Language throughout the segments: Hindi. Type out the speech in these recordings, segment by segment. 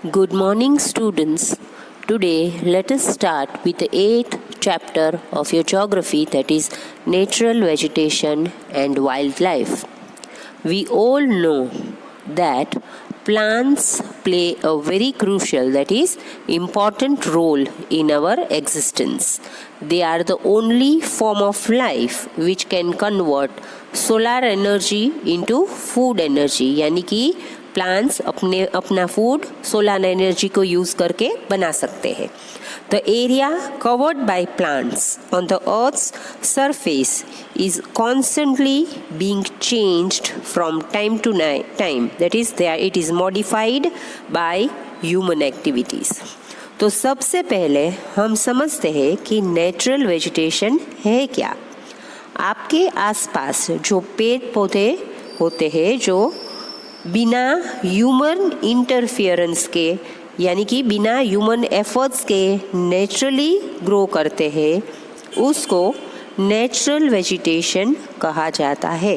Good morning, students. Today, let us start with the 8th chapter of your geography, that is natural vegetation and wildlife. We all know that plants play a very crucial, that is important role in our existence. They are the only form of life which can convert solar energy into food energy, यानी कि प्लांट्स अपना फूड सोलर एनर्जी को यूज़ करके बना सकते हैं. The area covered by plants on the earth's surface is constantly being changed from time to time, that is it is modified by human activities. तो सबसे पहले हम समझते हैं कि नेचुरल वेजिटेशन है क्या. आपके आसपास जो पेड़ पौधे होते हैं जो बिना ह्यूमन इंटरफियरेंस के यानी कि बिना ह्यूमन एफर्ट्स के नेचुरली ग्रो करते हैं, उसको नेचुरल वेजिटेशन कहा जाता है.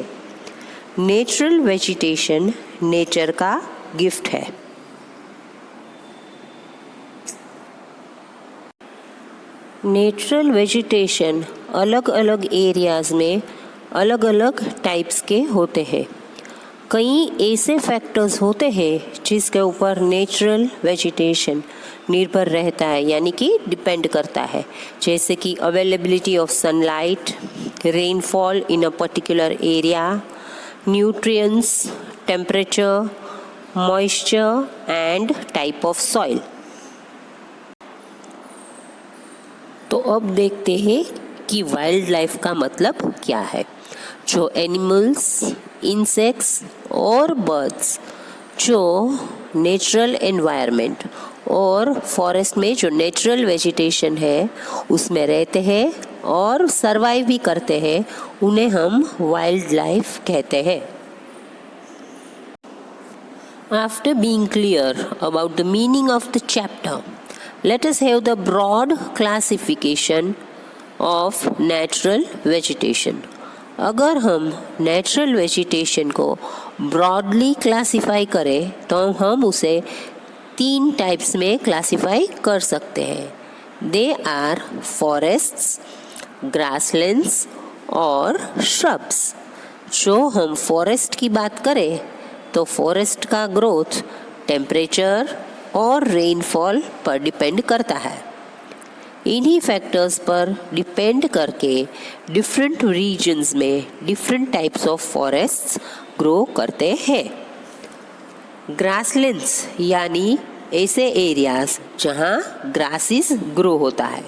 नेचुरल वेजिटेशन नेचर का गिफ्ट है. नेचुरल वेजिटेशन अलग अलग एरियाज़ में अलग अलग टाइप्स के होते हैं. कई ऐसे फैक्टर्स होते हैं जिसके ऊपर नेचुरल वेजिटेशन निर्भर रहता है यानी कि डिपेंड करता है, जैसे कि availability of sunlight, rainfall in a particular area, nutrients, temperature, moisture and type of soil. तो अब देखते हैं कि वाइल्ड लाइफ का मतलब क्या है. जो एनिमल्स, इंसेक्ट्स और बर्ड्स जो नेचुरल एनवायरनमेंट और फॉरेस्ट में जो नेचुरल वेजिटेशन है उसमें रहते हैं और सरवाइव भी करते हैं, उन्हें हम वाइल्ड लाइफ कहते हैं. After being clear about the meaning of the chapter, let us have the broad classification of natural vegetation. अगर हम नेचुरल वेजिटेशन को ब्रॉडली क्लासिफाई करें तो हम उसे 3 टाइप्स में क्लासिफाई कर सकते हैं. दे आर फॉरेस्ट्स, ग्रासलैंड्स और श्रब्स. जो हम फॉरेस्ट की बात करें तो फॉरेस्ट का ग्रोथ टेम्परेचर और रेनफॉल पर डिपेंड करता है. इन्हीं फैक्टर्स पर डिपेंड करके डिफरेंट रीजन्स में different types of forests grow करते हैं. ग्रासलैंड्स यानी ऐसे एरियाज जहाँ ग्रासेस ग्रो होता है,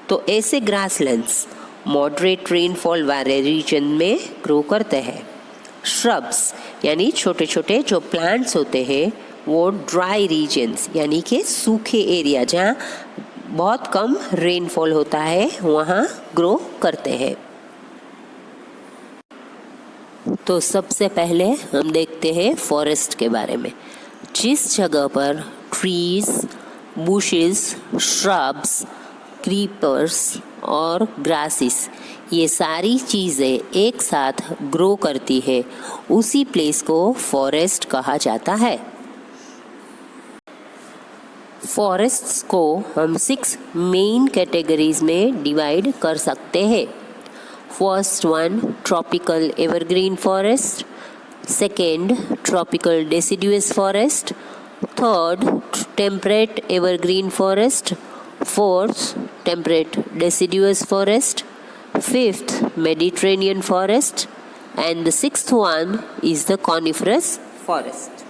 तो ऐसे ग्रासलैंड्स मॉडरेट रेनफॉल वाले रीजन में ग्रो करते हैं. श्रब्स यानी छोटे छोटे जो प्लांट्स होते हैं वो ड्राई रीजन्स यानी कि सूखे एरिया जहाँ बहुत कम रेनफॉल होता है वहाँ ग्रो करते हैं. तो सबसे पहले हम देखते हैं फॉरेस्ट के बारे में. जिस जगह पर ट्रीज, बुशेस, श्रब्स, क्रीपर्स और ग्रासेस ये सारी चीज़ें एक साथ ग्रो करती है, उसी प्लेस को फॉरेस्ट कहा जाता है. फॉरेस्ट्स को हम 6 मेन कैटेगरीज में डिवाइड कर सकते हैं. First one tropical evergreen forest, second tropical deciduous forest, third temperate evergreen forest, fourth temperate deciduous forest, fifth Mediterranean forest and the sixth one is the coniferous forest.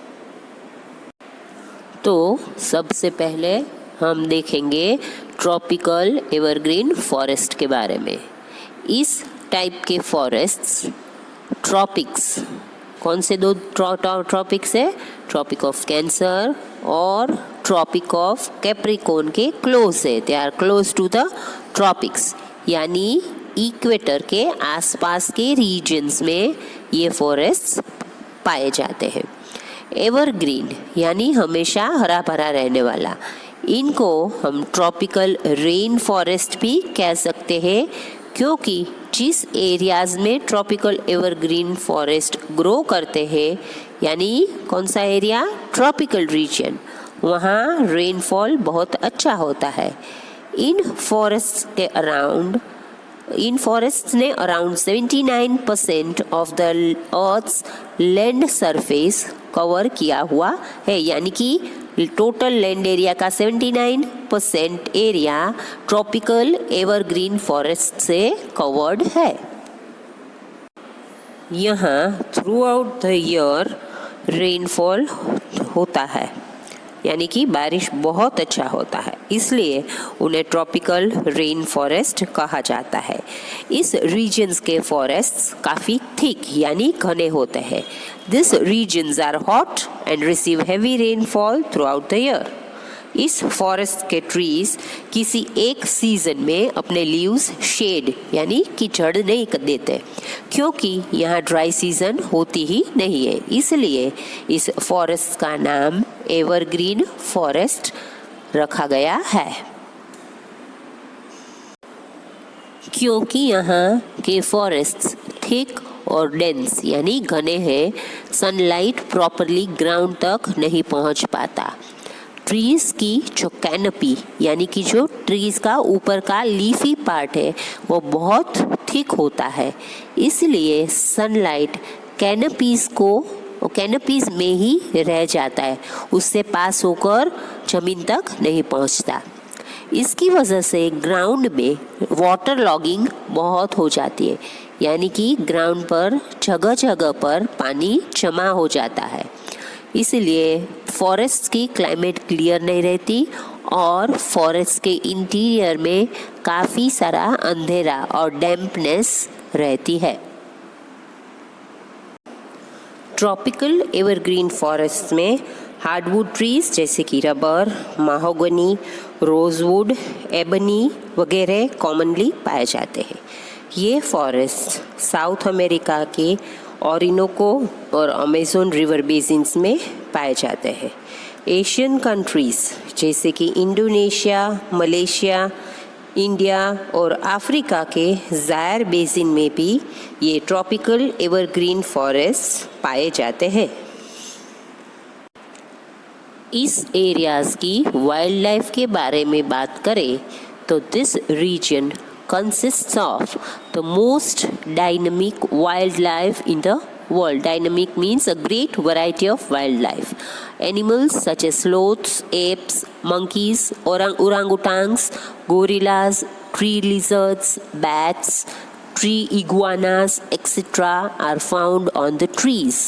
तो सबसे पहले हम देखेंगे ट्रॉपिकल एवरग्रीन फॉरेस्ट के बारे में. इस टाइप के फॉरेस्ट्स ट्रॉपिक्स, कौन से 2 ट्रॉपिक्स है, ट्रॉपिक ऑफ कैंसर और ट्रॉपिक ऑफ कैप्रिकॉर्न के क्लोज है. They are close to the tropics यानी इक्वेटर के आसपास के रीजन्स में ये फॉरेस्ट्स पाए जाते हैं. एवरग्रीन यानी हमेशा हरा भरा रहने वाला, इनको हम ट्रॉपिकल रेन फॉरेस्ट भी कह सकते हैं, क्योंकि जिस एरियाज़ में ट्रॉपिकल एवरग्रीन फॉरेस्ट ग्रो करते हैं यानी कौन सा एरिया, ट्रॉपिकल रीजन, वहाँ रेनफॉल बहुत अच्छा होता है। इन फॉरेस्ट्स ने around 79% of the earth's land surface cover किया हुआ है, यानी कि टोटल लैंड एरिया का 79% एरिया ट्रॉपिकल एवरग्रीन फॉरेस्ट से कवर्ड है। यहाँ through out the year rainfall होता है, यानी कि बारिश बहुत अच्छा होता है, इसलिए उन्हें ट्रॉपिकल रेन फॉरेस्ट कहा जाता है। इस रीजन्स के फॉरेस्ट्स काफ़ी थिक यानी घने होते हैं। This regions are hot and receive heavy rainfall throughout the year. इस फॉरेस्ट के ट्रीज किसी एक सीजन में अपने लीव्स शेड यानी कीचड़ नहीं देते, क्योंकि यहाँ ड्राई सीजन होती ही नहीं है, इसलिए इस फॉरेस्ट का नाम एवरग्रीन फॉरेस्ट रखा गया है। क्योंकि यहाँ के फॉरेस्ट्स थिक और डेंस यानी घने हैं, सनलाइट प्रॉपरली ग्राउंड तक नहीं पहुँच पाता। ट्रीज की जो कैनपी यानी कि जो ट्रीज का ऊपर का लीफी पार्ट है वो बहुत थिक होता है, इसलिए सनलाइट कैनपीज में ही रह जाता है, उससे पास होकर जमीन तक नहीं पहुंचता। इसकी वजह से ग्राउंड में वाटर लॉगिंग बहुत हो जाती है, यानी कि ग्राउंड पर जगह जगह पर पानी जमा हो जाता है, इसलिए फॉरेस्ट की क्लाइमेट क्लियर नहीं रहती और फॉरेस्ट के इंटीरियर में काफ़ी सारा अंधेरा और डैम्पनेस रहती है। ट्रॉपिकल एवरग्रीन फॉरेस्ट में हार्डवुड ट्रीज जैसे कि रबर, माहोगनी, रोजवुड, एबनी वगैरह कॉमनली पाए जाते हैं। ये फॉरेस्ट साउथ अमेरिका के ओरिनोको और अमेज़न रिवर बेसिन्स में पाए जाते हैं। एशियन कंट्रीज़ जैसे कि इंडोनेशिया, मलेशिया, इंडिया और अफ्रीका के ज़ायर बेसिन में भी ये ट्रॉपिकल एवरग्रीन फॉरेस्ट पाए जाते हैं। इस एरियाज़ की वाइल्ड लाइफ के बारे में बात करें तो this region consists of the most dynamic wildlife in the world. Dynamic means a great variety of wildlife. Animals such as sloths, apes, monkeys, orangutans, gorillas, tree lizards, bats, tree iguanas, etc. are found on the trees.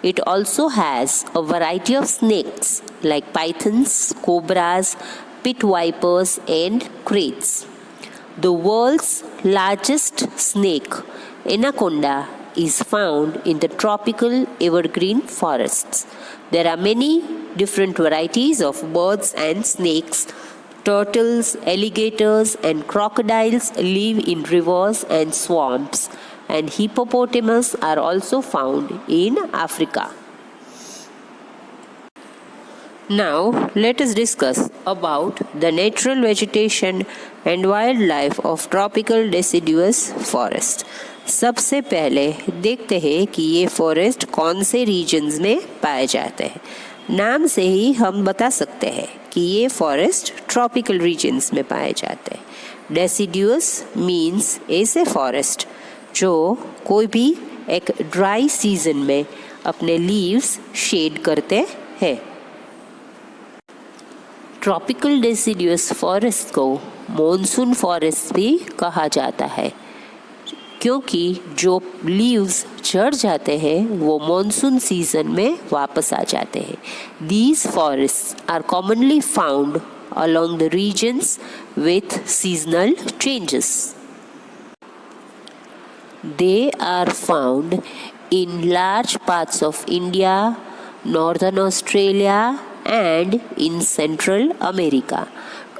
It also has a variety of snakes like pythons, cobras, pit vipers, and kraits. The world's largest snake, anaconda, is found in the tropical evergreen forests. There are many different varieties of birds and snakes. Turtles, alligators, and crocodiles live in rivers and swamps, and hippopotamus are also found in Africa. Now, let us discuss about the natural vegetation and wildlife of tropical deciduous forest. सबसे पहले देखते हैं कि ये फॉरेस्ट कौन से रीजन्स में पाए जाते हैं। नाम से ही हम बता सकते हैं कि ये फॉरेस्ट ट्रॉपिकल रीजन्स में पाए जाते हैं। डेसिडुअस मीन्स ऐसे फॉरेस्ट जो कोई भी एक ड्राई सीजन में अपने लीव्स शेड करते हैं। ट्रॉपिकल डेसिडुअस फॉरेस्ट को मॉनसून फॉरेस्ट भी कहा जाता है, क्योंकि जो लीव्स झड़ जाते हैं वो मॉनसून सीजन में वापस आ जाते हैं। These forests are commonly found along the regions with seasonal changes. They are found in large parts of India, northern Australia, and in Central America.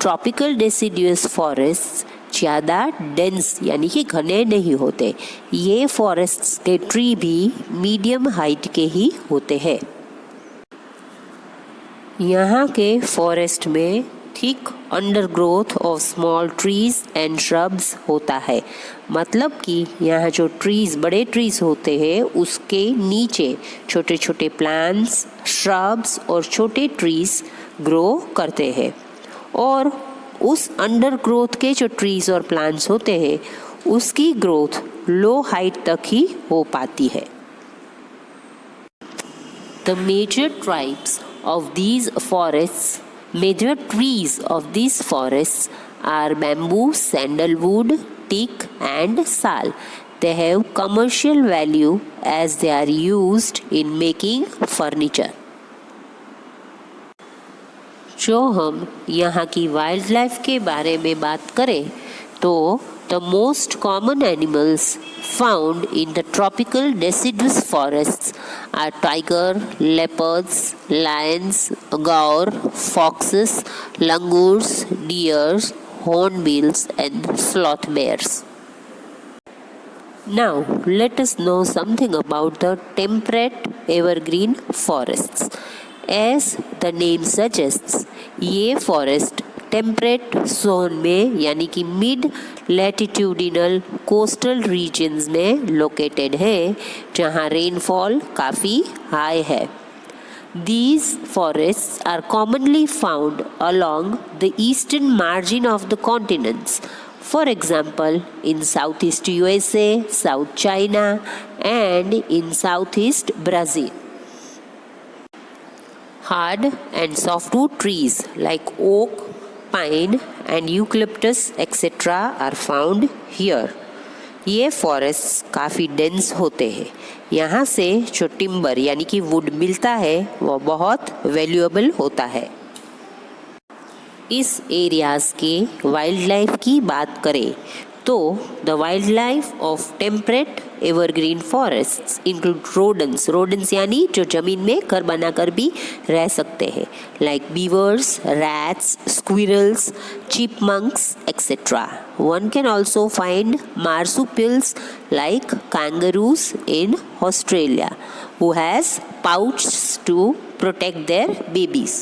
Tropical deciduous forests ज़्यादा डेंस यानी कि घने नहीं होते। ये फॉरेस्ट्स के ट्री भी मीडियम हाइट के ही होते हैं। यहाँ के फॉरेस्ट में thick undergrowth of small trees and shrubs होता है। मतलब कि यहाँ जो ट्रीज, बड़े ट्रीज होते हैं, उसके नीचे छोटे छोटे प्लांट्स, श्रब्स और छोटे ट्रीज ग्रो करते हैं, और उस अंडरग्रोथ के जो ट्रीज और प्लांट्स होते हैं उसकी ग्रोथ लो हाइट तक ही हो पाती है। The major trees of these forests are bamboo, sandalwood, teak and sal. They have commercial value as they are used in making furniture. जो हम यहाँ की वाइल्ड लाइफ के बारे में बात करें तो the most common animals found in the tropical deciduous forests are tiger, leopards, lions, gaur, foxes, langurs, deers, hornbills and sloth bears. Now let us know something about the temperate evergreen forests. As the name suggests, ये फॉरेस्ट टेम्परेट जोन में यानी कि मिड लैटिट्यूडिनल कोस्टल रीजन्स में लोकेटेड है, जहाँ रेनफॉल काफ़ी हाई है। These forests are commonly found along the eastern margin of the continents. For example, in Southeast USA, South China, and in Southeast Brazil. Hard and softwood trees like oak, pine and eucalyptus etc. are found here. ये फॉरेस्ट काफ़ी डेंस होते हैं। यहाँ से जो टिम्बर यानी कि वुड मिलता है वो बहुत वैल्यूएबल होता है। इस एरियाज़ के वाइल्ड लाइफ की बात करें तो the wild life of temperate evergreen forests include rodents यानी जो ज़मीन में घर बनाकर भी रह सकते हैं, like beavers, rats, squirrels, chipmunks etcetera. One can also find marsupials like kangaroos in Australia who has pouches to protect their babies.